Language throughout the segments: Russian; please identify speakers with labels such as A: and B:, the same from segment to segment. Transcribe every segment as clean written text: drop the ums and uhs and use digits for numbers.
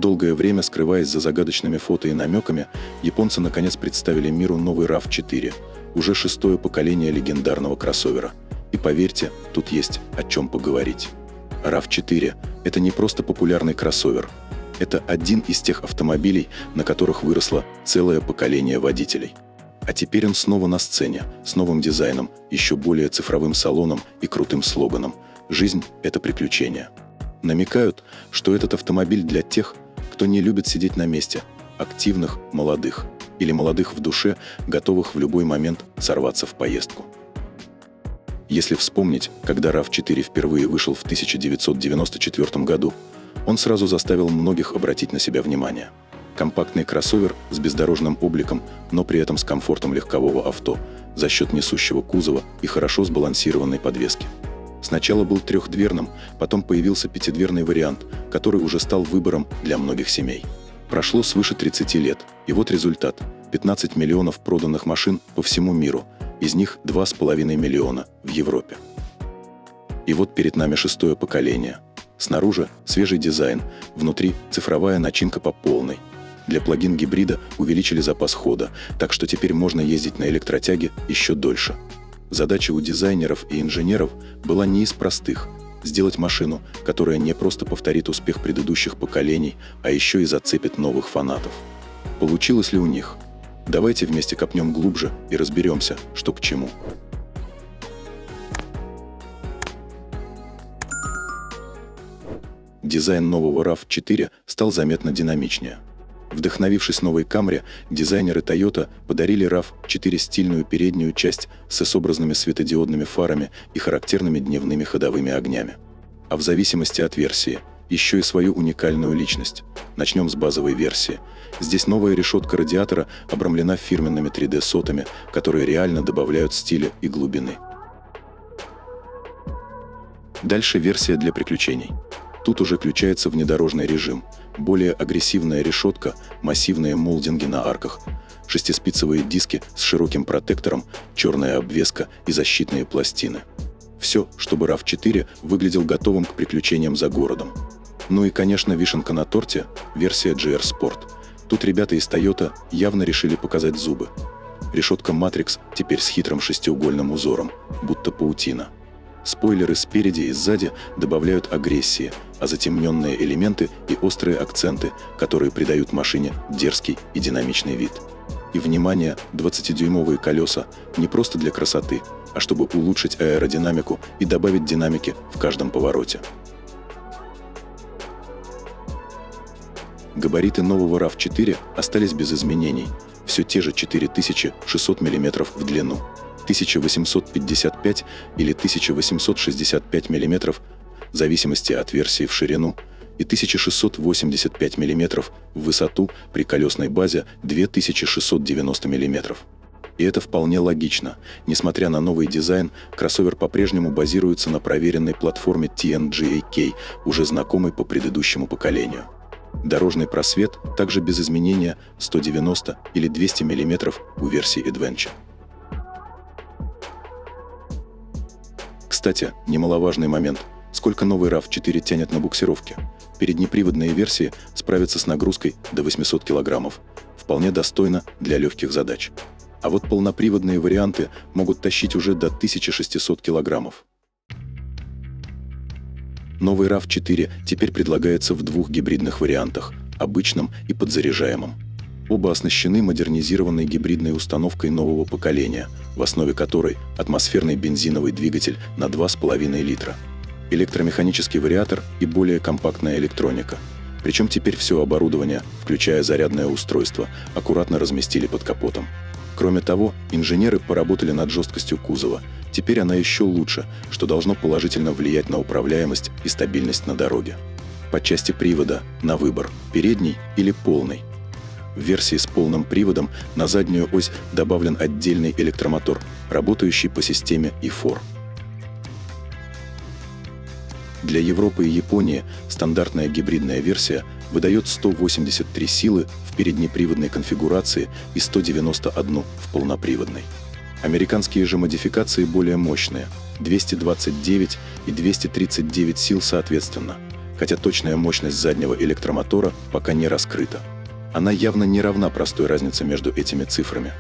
A: долгое время, скрываясь за загадочными фото и намеками, японцы наконец представили миру новый RAV4, уже 6-е поколение легендарного кроссовера. И поверьте, тут есть о чем поговорить. RAV4 – это не просто популярный кроссовер. Это один из тех автомобилей, на которых выросло целое поколение водителей. А теперь он снова на сцене, с новым дизайном, еще более цифровым салоном и крутым слоганом «Жизнь – это приключение». Намекают, что этот автомобиль для тех, кто не любит сидеть на месте, активных, молодых, или молодых в душе, готовых в любой момент сорваться в поездку. Если вспомнить, когда RAV4 впервые вышел в 1994 году, он сразу заставил многих обратить на себя внимание. Компактный кроссовер с бездорожным обликом, но при этом с комфортом легкового авто, за счет несущего кузова и хорошо сбалансированной подвески. Сначала был трехдверным, потом появился пятидверный вариант, который уже стал выбором для многих семей. Прошло свыше 30 лет, и вот результат – 15 миллионов проданных машин по всему миру, из них 2,5 миллиона в Европе. И вот перед нами 6-е поколение. Снаружи свежий дизайн, внутри цифровая начинка по полной. Для плагин-гибрида увеличили запас хода, так что теперь можно ездить на электротяге еще дольше. Задача у дизайнеров и инженеров была не из простых – сделать машину, которая не просто повторит успех предыдущих поколений, а еще и зацепит новых фанатов. Получилось ли у них? Давайте вместе копнем глубже и разберемся, что к чему. Дизайн нового RAV4 стал заметно динамичнее. Вдохновившись новой Camry, дизайнеры Toyota подарили RAV4 стильную переднюю часть с S-образными светодиодными фарами и характерными дневными ходовыми огнями. А в зависимости от версии, еще и свою уникальную личность. Начнем с базовой версии. Здесь новая решетка радиатора обрамлена фирменными 3D-сотами, которые реально добавляют стиля и глубины. Дальше версия для приключений. Тут уже включается внедорожный режим, более агрессивная решетка, массивные молдинги на арках, шестиспицевые диски с широким протектором, черная обвеска и защитные пластины. Все, чтобы RAV4 выглядел готовым к приключениям за городом. Ну и, конечно, вишенка на торте – версия GR Sport. Тут ребята из Toyota явно решили показать зубы. Решетка Matrix теперь с хитрым шестиугольным узором, будто паутина. Спойлеры спереди и сзади добавляют агрессии, а затемненные элементы и острые акценты, которые придают машине дерзкий и динамичный вид. И, внимание, 20-дюймовые колеса не просто для красоты, а чтобы улучшить аэродинамику и добавить динамики в каждом повороте. Габариты нового RAV4 остались без изменений, все те же 4600 мм в длину, 1855 или 1865 мм в зависимости от версии в ширину и 1685 мм в высоту при колесной базе 2690 мм. И это вполне логично. Несмотря на новый дизайн, кроссовер по-прежнему базируется на проверенной платформе TNGA-K, уже знакомой по предыдущему поколению. Дорожный просвет также без изменения 190 или 200 мм у версии Adventure. Кстати, немаловажный момент. Сколько новый RAV4 тянет на буксировке? Переднеприводные версии справятся с нагрузкой до 800 кг. Вполне достойно для легких задач. А вот полноприводные варианты могут тащить уже до 1600 кг. Новый RAV4 теперь предлагается в двух гибридных вариантах – обычном и подзаряжаемом. Оба оснащены модернизированной гибридной установкой нового поколения, в основе которой атмосферный бензиновый двигатель на 2,5 литра, электромеханический вариатор и более компактная электроника. Причем теперь все оборудование, включая зарядное устройство, аккуратно разместили под капотом. Кроме того, инженеры поработали над жесткостью кузова. Теперь она еще лучше, что должно положительно влиять на управляемость и стабильность на дороге. По части привода на выбор – передний или полный. В версии с полным приводом на заднюю ось добавлен отдельный электромотор, работающий по системе E4. Для Европы и Японии стандартная гибридная версия выдает 183 силы в переднеприводной конфигурации и 191 в полноприводной. Американские же модификации более мощные – 229 и 239 сил соответственно. хотя точная мощность заднего электромотора пока не раскрыта. Она явно не равна простой разнице между этими цифрами.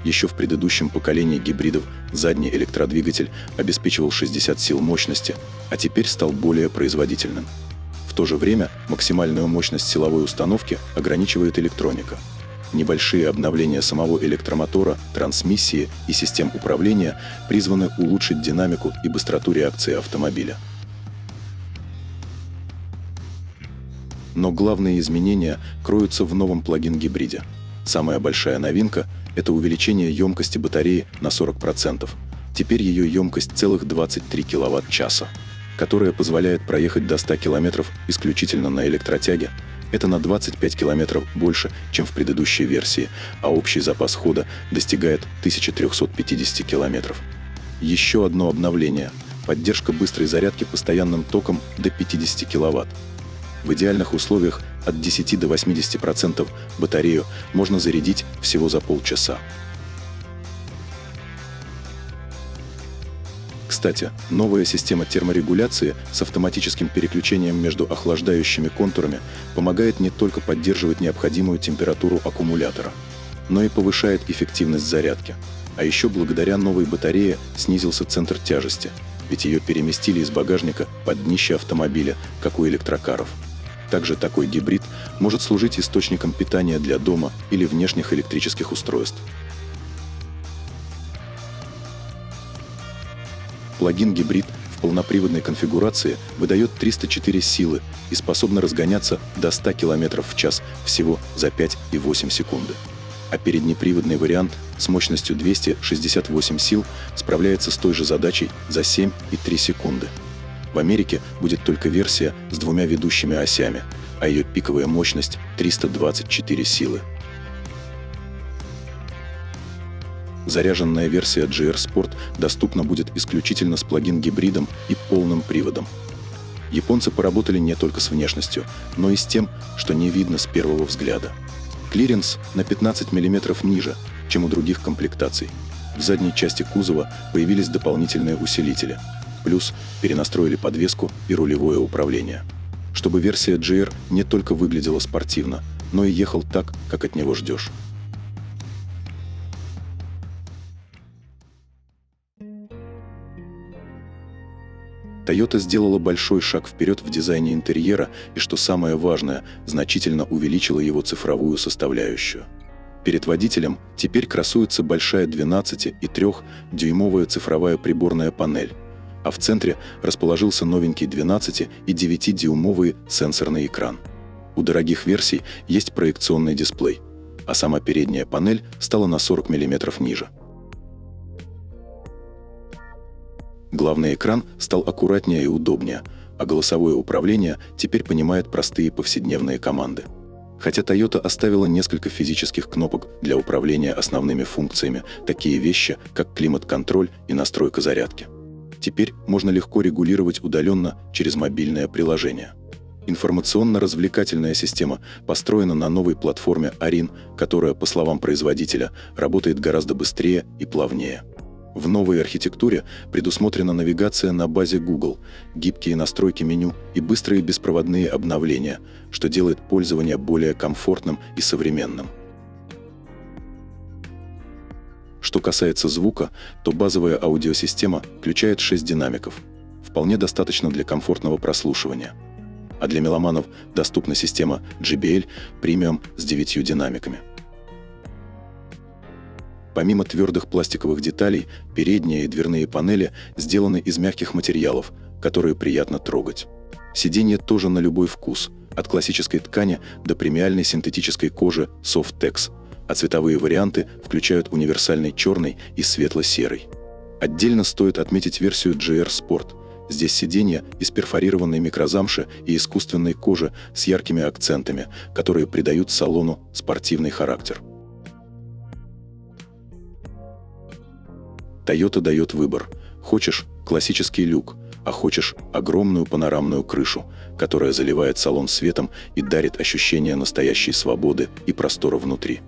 A: Еще в предыдущем поколении гибридов задний электродвигатель обеспечивал 60 сил мощности, а теперь стал более производительным. В то же время максимальную мощность силовой установки ограничивает электроника. Небольшие обновления самого электромотора, трансмиссии и систем управления призваны улучшить динамику и быстроту реакции автомобиля. Но главные изменения кроются в новом плагин-гибриде. Самая большая новинка – это увеличение емкости батареи на 40%. Теперь ее емкость целых 23 кВт-часа, которая позволяет проехать до 100 км исключительно на электротяге. Это на 25 км больше, чем в предыдущей версии, а общий запас хода достигает 1350 км. Еще одно обновление – поддержка быстрой зарядки постоянным током до 50 кВт. В идеальных условиях от 10 до 80% батарею можно зарядить всего за полчаса. Кстати, новая система терморегуляции с автоматическим переключением между охлаждающими контурами помогает не только поддерживать необходимую температуру аккумулятора, но и повышает эффективность зарядки. А еще благодаря новой батарее снизился центр тяжести, ведь ее переместили из багажника под днище автомобиля, как у электрокаров. Также такой гибрид может служить источником питания для дома или внешних электрических устройств. Плагин-гибрид в полноприводной конфигурации выдает 304 силы и способна разгоняться до 100 км в час всего за 5,8 секунды. А переднеприводный вариант с мощностью 268 сил справляется с той же задачей за 7,3 секунды. В Америке будет только версия с двумя ведущими осями, а ее пиковая мощность 324 силы. Заряженная версия GR Sport доступна будет исключительно с плагин-гибридом и полным приводом. Японцы поработали не только с внешностью, но и с тем, что не видно с первого взгляда. Клиренс на 15 мм ниже, чем у других комплектаций. В задней части кузова появились дополнительные усилители. Плюс перенастроили подвеску и рулевое управление, чтобы версия GR не только выглядела спортивно, но и ехал так, как от него ждешь. Toyota сделала большой шаг вперед в дизайне интерьера и, что самое важное, значительно увеличила его цифровую составляющую. Перед водителем теперь красуется большая 12,3-дюймовая цифровая приборная панель, а в центре расположился новенький 12- и 9-дюймовый сенсорный экран. У дорогих версий есть проекционный дисплей, а сама передняя панель стала на 40 мм ниже. Главный экран стал аккуратнее и удобнее, а голосовое управление теперь понимает простые повседневные команды. Хотя Toyota оставила несколько физических кнопок для управления основными функциями, такие вещи, как климат-контроль и настройка зарядки. Теперь можно легко регулировать удаленно через мобильное приложение. Информационно-развлекательная система построена на новой платформе Orin, которая, по словам производителя, работает гораздо быстрее и плавнее. В новой архитектуре предусмотрена навигация на базе Google, гибкие настройки меню и быстрые беспроводные обновления, что делает пользование более комфортным и современным. Что касается звука, то базовая аудиосистема включает 6 динамиков. Вполне достаточно для комфортного прослушивания. А для меломанов доступна система JBL Premium с 9 динамиками. Помимо твердых пластиковых деталей, передние и дверные панели сделаны из мягких материалов, которые приятно трогать. Сиденья тоже на любой вкус, от классической ткани до премиальной синтетической кожи Softex, а цветовые варианты включают универсальный черный и светло-серый. Отдельно стоит отметить версию GR Sport. Здесь сиденья из перфорированной микрозамши и искусственной кожи с яркими акцентами, которые придают салону спортивный характер. Toyota дает выбор. Хочешь классический люк, а хочешь огромную панорамную крышу, которая заливает салон светом и дарит ощущение настоящей свободы и простора внутри.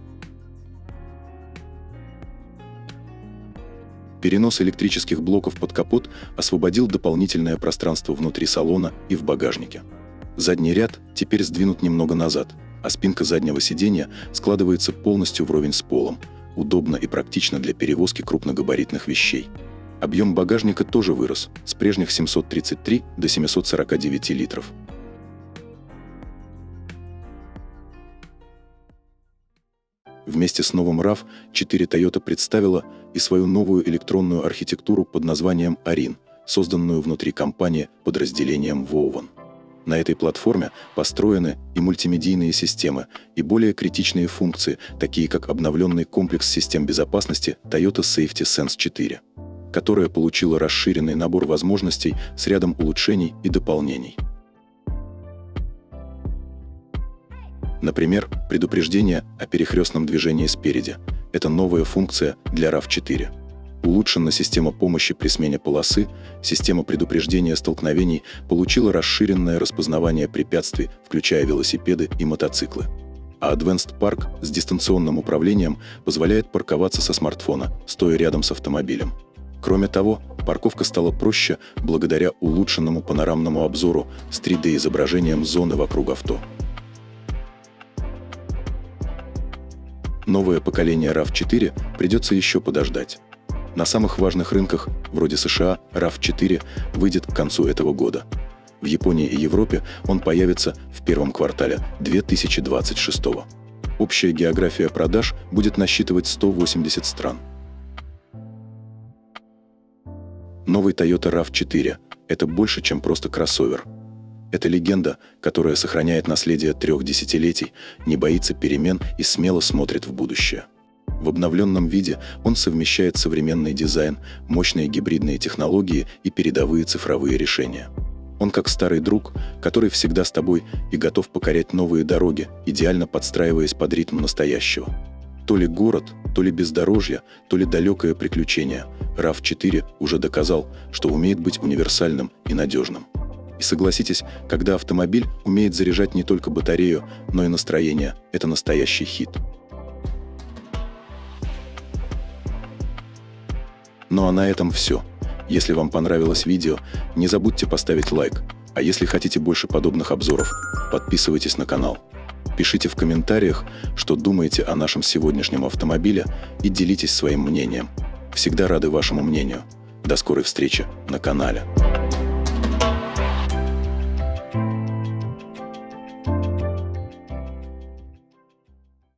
A: Перенос электрических блоков под капот освободил дополнительное пространство внутри салона и в багажнике. Задний ряд теперь сдвинут немного назад, а спинка заднего сиденья складывается полностью вровень с полом. Удобно и практично для перевозки крупногабаритных вещей. Объем багажника тоже вырос, с прежних 733 до 749 литров. Вместе с новым RAV4 Toyota представила и свою новую электронную архитектуру под названием Orin, созданную внутри компании подразделением Vaughan. На этой платформе построены и мультимедийные системы, и более критичные функции, такие как обновленный комплекс систем безопасности Toyota Safety Sense 4, которая получила расширенный набор возможностей с рядом улучшений и дополнений. Например, предупреждение о перехрестном движении спереди. Это новая функция для RAV4. Улучшена система помощи при смене полосы, система предупреждения столкновений получила расширенное распознавание препятствий, включая велосипеды и мотоциклы. А Advanced Park с дистанционным управлением позволяет парковаться со смартфона, стоя рядом с автомобилем. Кроме того, парковка стала проще благодаря улучшенному панорамному обзору с 3D-изображением зоны вокруг авто. Новое поколение RAV4 придется еще подождать. На самых важных рынках, вроде США, RAV4 выйдет к концу этого года. В Японии и Европе он появится в первом квартале 2026. Общая география продаж будет насчитывать 180 стран. Новый Toyota RAV4 – это больше, чем просто кроссовер. Это легенда, которая сохраняет наследие 3 десятилетий, не боится перемен и смело смотрит в будущее. В обновленном виде он совмещает современный дизайн, мощные гибридные технологии и передовые цифровые решения. Он как старый друг, который всегда с тобой и готов покорять новые дороги, идеально подстраиваясь под ритм настоящего. То ли город, то ли бездорожье, то ли далекое приключение, RAV4 уже доказал, что умеет быть универсальным и надежным. И согласитесь, когда автомобиль умеет заряжать не только батарею, но и настроение, это настоящий хит. Ну а на этом все. Если вам понравилось видео, не забудьте поставить лайк, а если хотите больше подобных обзоров, подписывайтесь на канал. Пишите в комментариях, что думаете о нашем сегодняшнем автомобиле, и делитесь своим мнением. Всегда рады вашему мнению. До скорой встречи на канале.